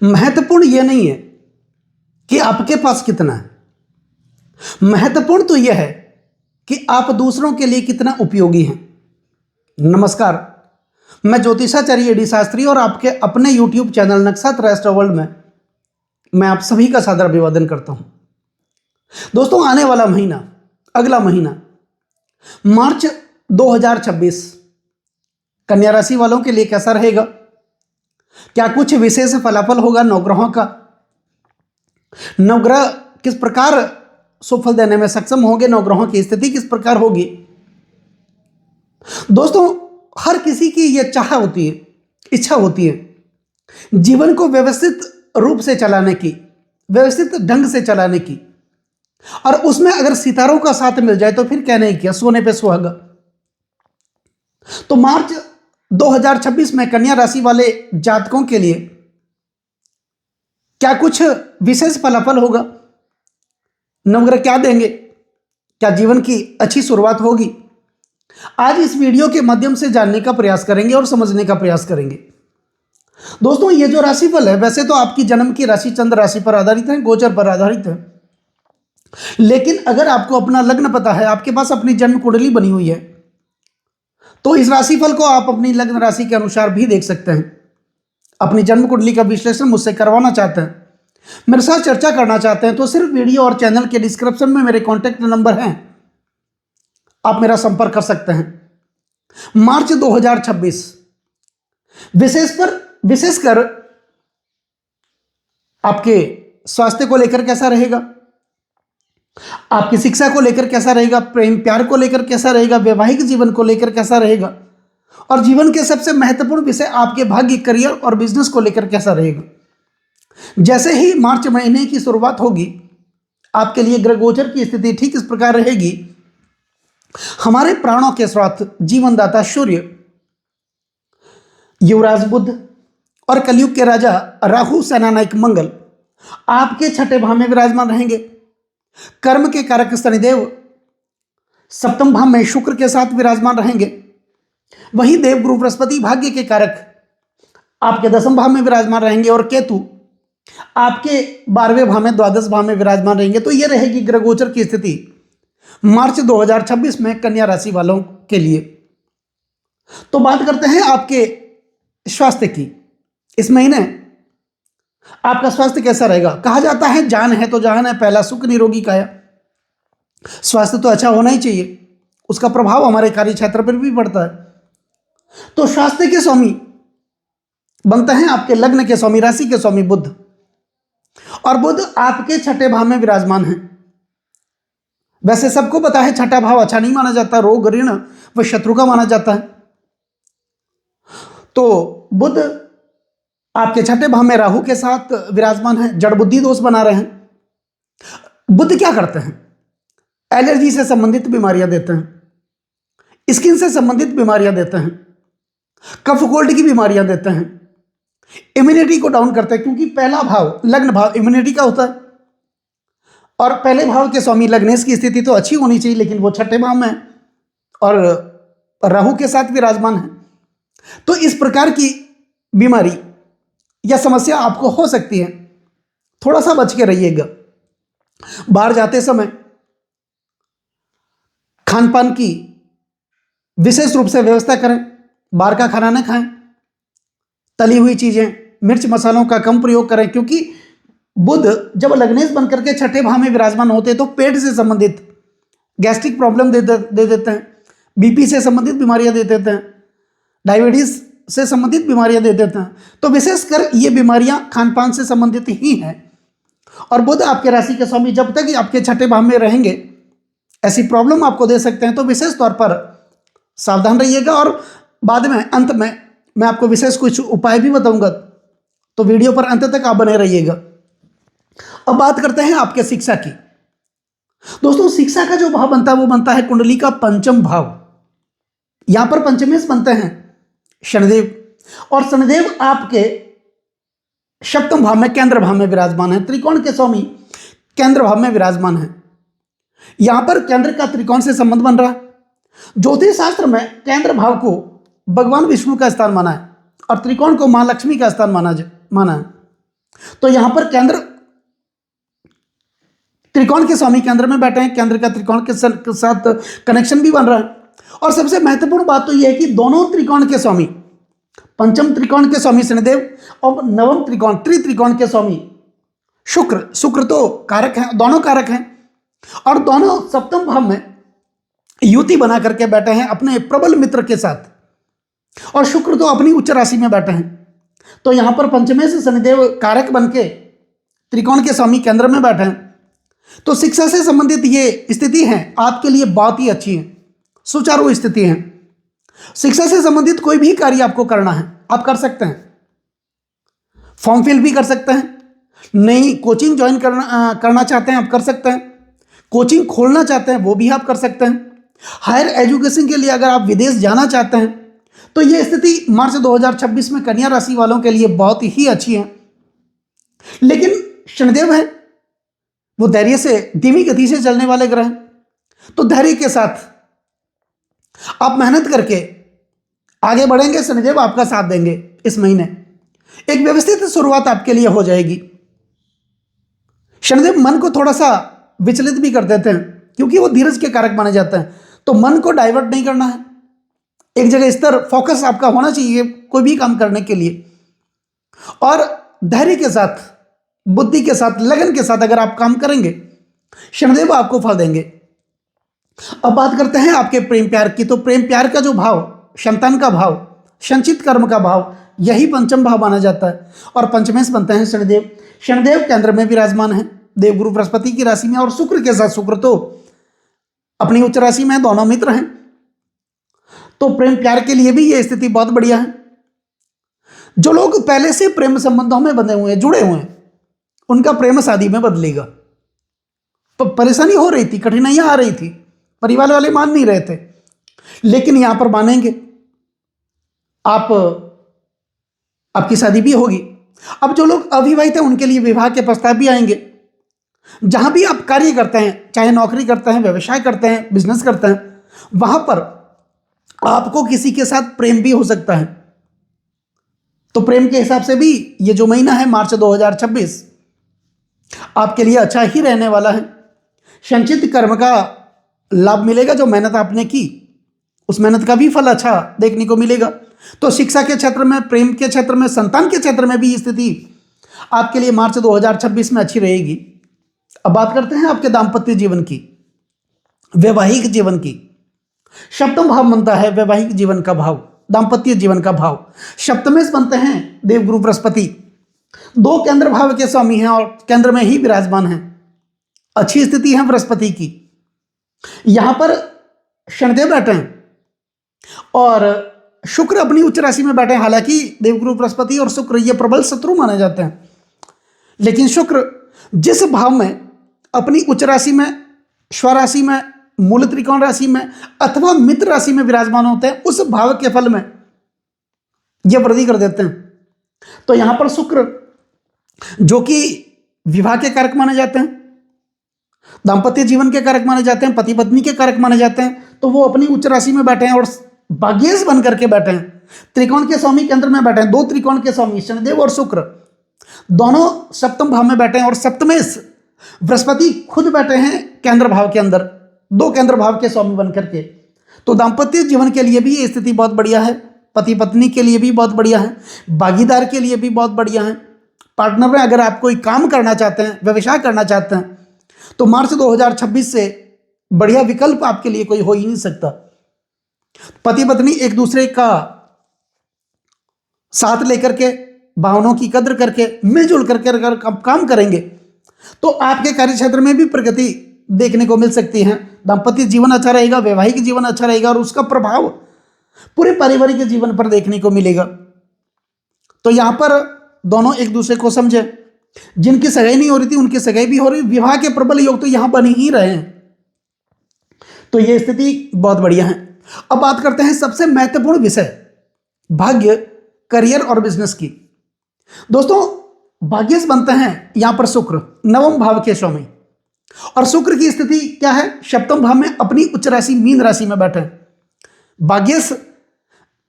महत्वपूर्ण यह नहीं है कि आपके पास कितना है, महत्वपूर्ण तो यह है कि आप दूसरों के लिए कितना उपयोगी हैं। नमस्कार, मैं ज्योतिषाचार्य डी शास्त्री और आपके अपने YouTube चैनल नक्षत्र एस्ट्रो वर्ल्ड में मैं आप सभी का सादर अभिवादन करता हूं। दोस्तों, आने वाला महीना, अगला महीना मार्च 2026 कन्या राशि वालों के लिए कैसा रहेगा? क्या कुछ विशेष फलाफल होगा नवग्रहों का? नवग्रह किस प्रकार सुफल देने में सक्षम होंगे? नवग्रहों की स्थिति किस प्रकार होगी? दोस्तों, हर किसी की यह चाह होती है, इच्छा होती है जीवन को व्यवस्थित रूप से चलाने की, व्यवस्थित ढंग से चलाने की, और उसमें अगर सितारों का साथ मिल जाए तो फिर कहने क्या, सोने पे सुहागा। तो मार्च 2026 में कन्या राशि वाले जातकों के लिए क्या कुछ विशेष फलाफल होगा? नवग्रह क्या देंगे? क्या जीवन की अच्छी शुरुआत होगी? आज इस वीडियो के माध्यम से जानने का प्रयास करेंगे और समझने का प्रयास करेंगे। दोस्तों, ये जो राशिफल है वैसे तो आपकी जन्म की राशि चंद्र राशि पर आधारित है, गोचर पर आधारित है, लेकिन अगर आपको अपना लग्न पता है, आपके पास अपनी जन्म कुंडली बनी हुई है, तो इस राशिफल को आप अपनी लग्न राशि के अनुसार भी देख सकते हैं। अपनी जन्म कुंडली का विश्लेषण मुझसे करवाना चाहते हैं, मेरे साथ चर्चा करना चाहते हैं, तो सिर्फ वीडियो और चैनल के डिस्क्रिप्शन में मेरे कॉन्टैक्ट नंबर हैं, आप मेरा संपर्क कर सकते हैं। मार्च 2026 विशेषकर आपके स्वास्थ्य को लेकर कैसा रहेगा? आपकी शिक्षा को लेकर कैसा रहेगा? प्रेम प्यार को लेकर कैसा रहेगा? वैवाहिक जीवन को लेकर कैसा रहेगा? और जीवन के सबसे महत्वपूर्ण विषय आपके भाग्य, करियर और बिजनेस को लेकर कैसा रहेगा? जैसे ही मार्च महीने की शुरुआत होगी, आपके लिए ग्रह गोचर की स्थिति ठीक इस प्रकार रहेगी। हमारे प्राणों के स्रोत, जीवनदाता सूर्य, युवराज बुध और कलयुग के राजा राहु, सेनानायक मंगल आपके छठे भाव में विराजमान रहेंगे। कर्म के कारक शनिदेव सप्तम भाव में शुक्र के साथ विराजमान रहेंगे। वही देवगुरु बृहस्पति भाग्य के कारक आपके दसम भाव में विराजमान रहेंगे, और केतु आपके 12वें भाव में, द्वादश भाव में विराजमान रहेंगे। तो यह रहेगी ग्रह गोचर की स्थिति मार्च 2026 में कन्या राशि वालों के लिए। तो बात करते हैं आपके स्वास्थ्य की। इस महीने आपका स्वास्थ्य कैसा रहेगा? कहा जाता है जान है तो जहान है, पहला सुख निरोगी काया। स्वास्थ्य तो अच्छा होना ही चाहिए, उसका प्रभाव हमारे कार्य क्षेत्र पर भी पड़ता है। तो स्वास्थ्य के स्वामी बनते हैं आपके लग्न के स्वामी, राशि के स्वामी बुध, और बुध आपके छठे भाव में विराजमान है। वैसे सबको पता है छठा भाव अच्छा नहीं माना जाता, रोग ऋण व शत्रु का माना जाता है। तो बुध आपके छठे भाव में राहु के साथ विराजमान है, जड़ बुद्धि दोष बना रहे हैं। बुध क्या करते हैं? एलर्जी से संबंधित बीमारियां देते हैं, स्किन से संबंधित बीमारियां देते हैं, कफ कोल्ड की बीमारियां देते हैं, इम्यूनिटी को डाउन करते हैं, क्योंकि पहला भाव लग्न भाव इम्यूनिटी का होता है, और पहले भाव के स्वामी लग्नेश की स्थिति तो अच्छी होनी चाहिए, लेकिन वो छठे भाव में है और राहु के साथ विराजमान है। तो इस प्रकार की बीमारी या समस्या आपको हो सकती है, थोड़ा सा बच के रहिएगा। बाहर जाते समय खान पान की विशेष रूप से व्यवस्था करें, बाहर का खाना न खाएं, तली हुई चीजें, मिर्च मसालों का कम प्रयोग करें, क्योंकि बुध जब लग्नेश बनकर के छठे भाव में विराजमान होते हैं तो पेट से संबंधित गैस्ट्रिक प्रॉब्लम दे देते हैं, बीपी से संबंधित बीमारियां दे देते हैं, डायबिटीज से संबंधित बीमारियां दे देते हैं। तो विशेषकर ये बीमारियां खान पान से संबंधित ही हैं। और बुध आपके राशि के स्वामी जब तक आपके छठे भाव में रहेंगे ऐसी प्रॉब्लम आपको दे सकते हैं। तो विशेष तौर पर सावधान रहिएगा, और बाद में अंत में मैं आपको विशेष कुछ उपाय भी बताऊंगा, तो वीडियो पर अंत तक आप बने रहिएगा। अब बात करते हैं आपके शिक्षा की। दोस्तों, शिक्षा का जो भाव बनता है वो बनता है कुंडली का पंचम भाव। यहां पर पंचमेश बनते हैं शनिदेव, और शनिदेव आपके सप्तम भाव में, केंद्र भाव में विराजमान है। त्रिकोण के स्वामी केंद्र भाव में विराजमान है। यहां पर केंद्र का त्रिकोण से संबंध बन रहा है। ज्योतिष शास्त्र में केंद्र भाव को भगवान विष्णु का स्थान माना है और त्रिकोण को मां लक्ष्मी का स्थान माना है। तो यहां पर केंद्र त्रिकोण के स्वामी केंद्र में बैठे हैं, केंद्र का त्रिकोण के साथ कनेक्शन भी बन रहा है। और सबसे महत्वपूर्ण बात तो यह है कि दोनों त्रिकोण के स्वामी, पंचम त्रिकोण के स्वामी शनिदेव और नवम त्रिकोण त्रिकोण के स्वामी शुक्र तो कारक हैं, दोनों कारक हैं, और दोनों सप्तम भाव में युति बना करके बैठे हैं अपने प्रबल मित्र के साथ, और शुक्र तो अपनी उच्च राशि में बैठे हैं। तो यहां पर पंचमे से शनिदेव कारक बन के त्रिकोण के स्वामी केंद्र में बैठे हैं। तो शिक्षा से संबंधित ये स्थिति है आपके लिए बहुत ही अच्छी है, सुचारू स्थिति है। शिक्षा से संबंधित कोई भी कार्य आपको करना है आप कर सकते हैं, फॉर्म फिल भी कर सकते हैं, नई कोचिंग ज्वाइन करना चाहते हैं आप कर सकते हैं, कोचिंग खोलना चाहते हैं वो भी आप कर सकते हैं, हायर एजुकेशन के लिए अगर आप विदेश जाना चाहते हैं तो ये स्थिति मार्च 2026 में कन्या राशि वालों के लिए बहुत ही अच्छी है। लेकिन शनिदेव है वो धैर्य से धीमी गति से चलने वाले ग्रह हैं, तो धैर्य के साथ आप मेहनत करके आगे बढ़ेंगे, शनिदेव आपका साथ देंगे। इस महीने एक व्यवस्थित शुरुआत आपके लिए हो जाएगी। शनिदेव मन को थोड़ा सा विचलित भी कर देते हैं क्योंकि वो धीरज के कारक माने जाते हैं, तो मन को डाइवर्ट नहीं करना है, एक जगह स्थिर फोकस आपका होना चाहिए कोई भी काम करने के लिए, और धैर्य के साथ, बुद्धि के साथ, लगन के साथ अगर आप काम करेंगे शनिदेव आपको फल देंगे। अब बात करते हैं आपके प्रेम प्यार की। तो प्रेम प्यार का जो भाव, संतान का भाव, संचित कर्म का भाव, यही पंचम भाव माना जाता है, और पंचमेश बनते हैं शनिदेव। शनिदेव केंद्र में विराजमान है देवगुरु बृहस्पति की राशि में, और शुक्र के साथ, शुक्र तो अपनी उच्च राशि में, दोनों मित्र हैं। तो प्रेम प्यार के लिए भी ये स्थिति बहुत बढ़िया है। जो लोग पहले से प्रेम संबंधों में बंधे हुए हैं, जुड़े हुए हैं, उनका प्रेम शादी में बदलेगा। परेशानी हो रही थी, कठिनाइयां आ रही थी, परिवार वाले मान नहीं रहे थे, लेकिन यहां पर मानेंगे, आपकी शादी भी होगी। अब जो लोग अविवाहित हैं उनके लिए विवाह के प्रस्ताव भी आएंगे। जहां भी आप कार्य करते हैं, चाहे नौकरी करते हैं, व्यवसाय करते हैं, बिजनेस करते हैं, वहां पर आपको किसी के साथ प्रेम भी हो सकता है। तो प्रेम के हिसाब से भी ये जो महीना है मार्च 2026 आपके लिए अच्छा ही रहने वाला है। संचित कर्म का लाभ मिलेगा, जो मेहनत आपने की उस मेहनत का भी फल अच्छा देखने को मिलेगा। तो शिक्षा के क्षेत्र में, प्रेम के क्षेत्र में, संतान के क्षेत्र में भी स्थिति आपके लिए मार्च 2026 में अच्छी रहेगी। अब बात करते हैं आपके दाम्पत्य जीवन की, वैवाहिक जीवन की। सप्तम भाव बनता है वैवाहिक जीवन का भाव, दाम्पत्य जीवन का भाव। सप्तमेश बनते हैं देवगुरु बृहस्पति, दो केंद्र भाव के स्वामी हैं और केंद्र में ही विराजमान हैं। अच्छी स्थिति है बृहस्पति की। यहां पर शनिदेव बैठे हैं और शुक्र अपनी उच्च राशि में बैठे हैं। हालांकि देवगुरु बृहस्पति और शुक्र ये प्रबल शत्रु माने जाते हैं, लेकिन शुक्र जिस भाव में अपनी उच्च राशि में, स्वराशि में, मूल त्रिकोण राशि में अथवा मित्र राशि में विराजमान होते हैं, उस भाव के फल में यह वृद्धि कर देते हैं। तो यहां पर शुक्र जो कि विवाह के कारक माने जाते हैं, दाम्पत्य जीवन के कारक माने जाते हैं, पति पत्नी के कारक माने जाते हैं, तो वो अपनी उच्च राशि में बैठे हैं और भाग्येश बन करके बैठे हैं। त्रिकोण के स्वामी केंद्र में बैठे हैं, दो त्रिकोण के स्वामी शनिदेव और शुक्र दोनों सप्तम भाव में बैठे हैं, और सप्तमेश बृहस्पति खुद बैठे हैं केंद्र भाव के अंदर, दो केंद्र भाव के स्वामी बन करके। तो दाम्पत्य जीवन के लिए भी ये स्थिति बहुत बढ़िया है, पति पत्नी के लिए भी बहुत बढ़िया है, भागीदार के लिए भी बहुत बढ़िया है। पार्टनर में अगर आप कोई काम करना चाहते हैं, व्यवसाय करना चाहते हैं, तो मार्च 2026 से बढ़िया विकल्प आपके लिए कोई हो ही नहीं सकता। पति पत्नी एक दूसरे का साथ लेकर के, भावनाओं की कद्र करके, मिलजुल करके अगर काम करेंगे तो आपके कार्य क्षेत्र में भी प्रगति देखने को मिल सकती है। दाम्पत्य जीवन अच्छा रहेगा, वैवाहिक जीवन अच्छा रहेगा, और उसका प्रभाव पूरे पारिवारिक जीवन पर देखने को मिलेगा। तो यहां पर दोनों एक दूसरे को समझे, जिनकी सगाई नहीं हो रही थी उनकी सगाई भी हो रही, विवाह के प्रबल योग तो यहां बन ही रहे हैं। तो यह स्थिति बहुत बढ़िया है। अब बात करते हैं सबसे महत्वपूर्ण विषय, भाग्य, करियर और बिजनेस की। दोस्तों भाग्यश बनते हैं यहां पर शुक्र, नवम भाव के स्वामी, और शुक्र की स्थिति क्या है, सप्तम भाव में अपनी उच्च राशि मीन राशि में बैठे। भाग्यश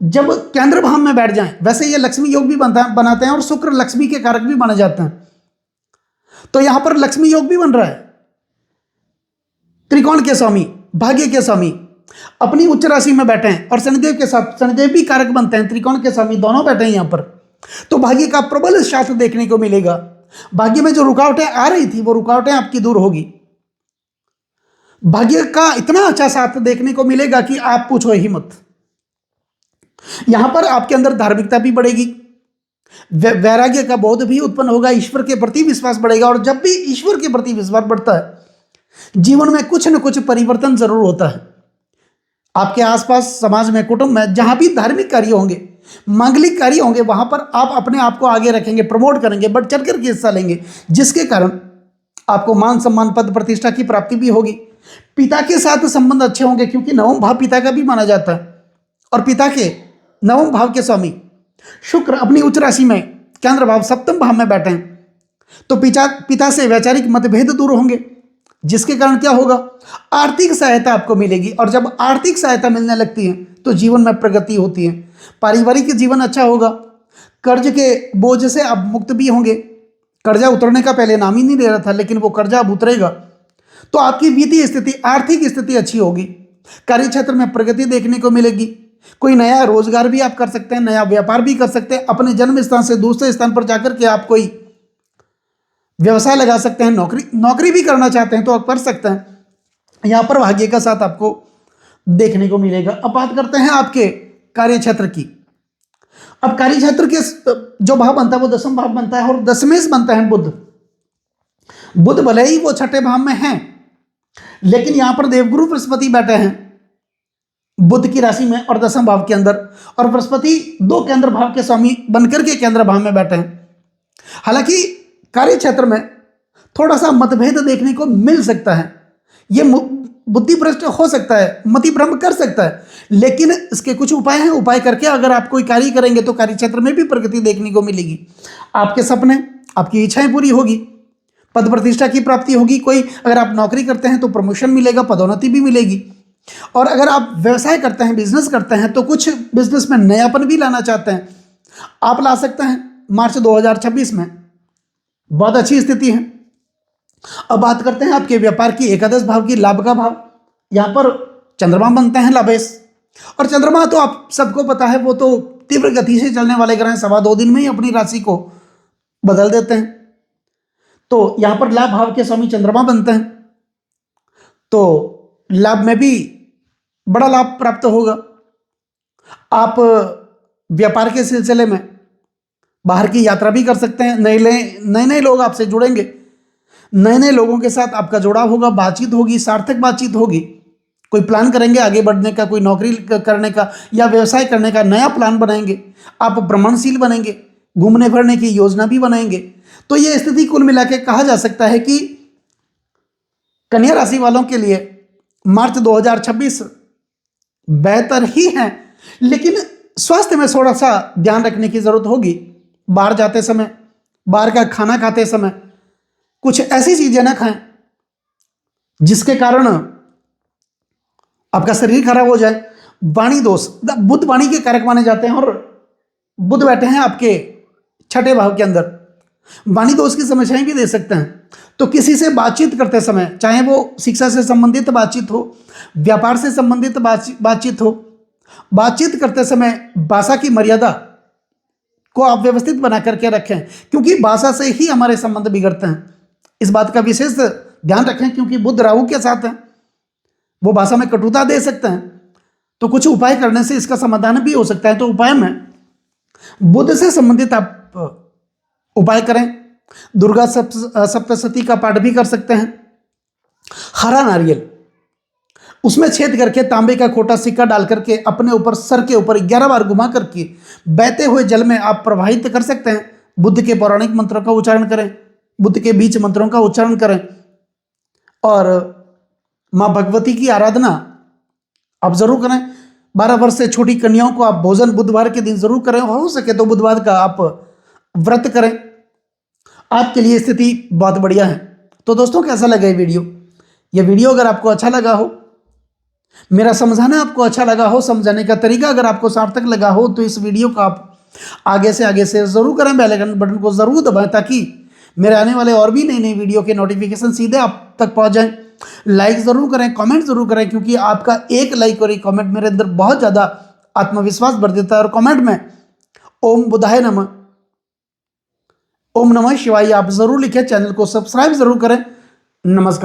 जब केंद्र भाव में बैठ जाएं, वैसे ये लक्ष्मी योग भी बनाते हैं और शुक्र लक्ष्मी के कारक भी माने जाते हैं, तो यहां पर लक्ष्मी योग भी बन रहा है। त्रिकोण के स्वामी, भाग्य के स्वामी अपनी उच्च राशि में बैठे हैं और शनिदेव के साथ, शनिदेव भी कारक बनते हैं, त्रिकोण के स्वामी दोनों बैठे हैं यहां पर, तो भाग्य का प्रबल साथ देखने को मिलेगा। भाग्य में जो रुकावटें आ रही थी वो रुकावटें आपकी दूर होगी। भाग्य का इतना अच्छा साथ देखने को मिलेगा कि आप पूछो ही मत। यहां पर आपके अंदर धार्मिकता भी बढ़ेगी, वैराग्य का बोध भी उत्पन्न होगा, ईश्वर के प्रति विश्वास बढ़ेगा। और जब भी ईश्वर के प्रति विश्वास बढ़ता है जीवन में कुछ न कुछ परिवर्तन जरूर होता है। आपके आसपास, समाज में, कुटुंब में, जहां भी धार्मिक कार्य होंगे, मांगलिक कार्य होंगे, वहां पर आप अपने आप को आगे रखेंगे, प्रमोट करेंगे, बढ़ चढ़ करके हिस्सा लेंगे, जिसके कारण आपको मान सम्मान, पद प्रतिष्ठा की प्राप्ति भी होगी। पिता के साथ संबंध अच्छे होंगे, क्योंकि नवम भाव पिता का भी माना जाता है, और पिता के नवम भाव के स्वामी शुक्र अपनी उच्च राशि में केंद्र भाव सप्तम भाव में बैठे हैं, तो पिता से वैचारिक मतभेद दूर होंगे, जिसके कारण क्या होगा, आर्थिक सहायता आपको मिलेगी। और जब आर्थिक सहायता मिलने लगती है तो जीवन में प्रगति होती है, पारिवारिक जीवन अच्छा होगा, कर्ज के बोझ से आप मुक्त भी होंगे। कर्जा उतरने का पहले नाम ही नहीं ले रहा था, लेकिन वो कर्जा अब उतरेगा, तो आपकी वित्तीय स्थिति, आर्थिक स्थिति अच्छी होगी। कार्य क्षेत्र में प्रगति देखने को मिलेगी, कोई नया रोजगार भी आप कर सकते हैं, नया व्यापार भी कर सकते हैं, अपने जन्म स्थान से दूसरे स्थान पर जाकर के आप कोई व्यवसाय लगा सकते हैं, नौकरी भी करना चाहते हैं तो आप कर सकते हैं। यहां पर भाग्य का साथ आपको देखने को मिलेगा। अब बात करते हैं आपके कार्य क्षेत्र की। अब कार्य क्षेत्र के जो भाव बनता है वो दसम भाव बनता है, और दसवें से बनता है बुध। बुध भले ही वो छठे भाव में हैं, लेकिन यहां पर देवगुरु बृहस्पति बैठे हैं बुध की राशि में और दसम भाव के अंदर, और बृहस्पति दो केंद्र भाव के स्वामी बनकर के केंद्र भाव में बैठे हैं। हालांकि कार्य क्षेत्र में थोड़ा सा मतभेद देखने को मिल सकता है, ये बुद्धि भ्रष्ट हो सकता है, मति भ्रम कर सकता है, लेकिन इसके कुछ उपाय हैं। उपाय करके अगर आप कोई कार्य करेंगे तो कार्य क्षेत्र में भी प्रगति देखने को मिलेगी। आपके सपने, आपकी इच्छाएं पूरी होगी, पद प्रतिष्ठा की प्राप्ति होगी। कोई अगर आप नौकरी करते हैं तो प्रमोशन मिलेगा, पदोन्नति भी मिलेगी। और अगर आप व्यवसाय करते हैं, बिजनेस करते हैं, तो कुछ बिजनेस में नयापन भी लाना चाहते हैं, आप ला सकते हैं मार्च 2026 में। बहुत अच्छी स्थिति है। अब बात करते हैं आपके व्यापार की, एकादश भाव की, लाभ का भाव। यहां पर चंद्रमा बनते हैं लाभेश, और चंद्रमा तो आप सबको पता है वो तो तीव्र गति से चलने वाले ग्रह हैं, 2.25 दिन में ही अपनी राशि को बदल देते हैं। तो यहां पर लाभ भाव के स्वामी चंद्रमा बनते हैं, तो लाभ में भी बड़ा लाभ प्राप्त होगा। आप व्यापार के सिलसिले में बाहर की यात्रा भी कर सकते हैं, नए लोग आपसे जुड़ेंगे, नए नए लोगों के साथ आपका जुड़ाव होगा, बातचीत होगी, सार्थक बातचीत होगी। कोई प्लान करेंगे आगे बढ़ने का, कोई नौकरी करने का या व्यवसाय करने का नया प्लान बनाएंगे, आप भ्रमणशील बनेंगे, घूमने फिरने की योजना भी बनाएंगे। तो ये स्थिति कुल मिला के कहा जा सकता है कि कन्या राशि वालों के लिए मार्च 2026 बेहतर ही है, लेकिन स्वास्थ्य में थोड़ा सा ध्यान रखने की जरूरत होगी। बाहर जाते समय, बाहर का खाना खाते समय कुछ ऐसी चीजें ना खाएं जिसके कारण आपका शरीर खराब हो जाए। वाणी दोष, बुध वाणी के कारक माने जाते हैं, और बुध बैठे हैं आपके छठे भाव के अंदर, वाणी दोष की समस्याएं भी दे सकते हैं। तो किसी से बातचीत करते समय, चाहे वो शिक्षा से संबंधित बातचीत हो, व्यापार से संबंधित बातचीत हो, बातचीत करते समय भाषा की मर्यादा को आप व्यवस्थित बना करके रखें, क्योंकि भाषा से ही हमारे संबंध बिगड़ते हैं। इस बात का विशेष ध्यान रखें, क्योंकि बुध राहु के साथ हैं, वो भाषा में कटुता दे सकते हैं। तो कुछ उपाय करने से इसका समाधान भी हो सकता है। तो उपाय में बुध से संबंधित आप उपाय करें। दुर्गा सप्तशती का पाठ भी कर सकते हैं। हरा नारियल, उसमें छेद करके तांबे का खोटा सिक्का डाल करके अपने ऊपर, सर के ऊपर 11 बार घुमा करके बहते हुए जल में आप प्रवाहित कर सकते हैं। बुद्ध के पौराणिक मंत्रों का उच्चारण करें, बुद्ध के बीच मंत्रों का उच्चारण करें, और माँ भगवती की आराधना आप जरूर करें। 12 वर्ष से छोटी कन्याओं को आप भोजन बुधवार के दिन जरूर करें, हो सके तो बुधवार का आप व्रत करें। आपके लिए स्थिति बहुत बढ़िया है। तो दोस्तों, कैसा लगा ये वीडियो? अगर आपको अच्छा लगा हो मेरा समझाना आपको अच्छा लगा हो, समझाने का तरीका अगर आपको सार्थक लगा हो, तो इस वीडियो को आप आगे से आगे शेयर जरूर करें, बेल आइकन बटन को जरूर दबाएं ताकि मेरे आने वाले और भी नई नई वीडियो के नोटिफिकेशन सीधे आप तक पहुंच जाएं। लाइक जरूर करें, कमेंट जरूर करें, क्योंकि आपका एक लाइक और एक कमेंट मेरे अंदर बहुत ज़्यादा आत्मविश्वास भर देता है। और कमेंट में ओम बुधाय नमः, ओम नमः शिवाय आप जरूर लिखें। चैनल को सब्सक्राइब जरूर करें। नमस्कार।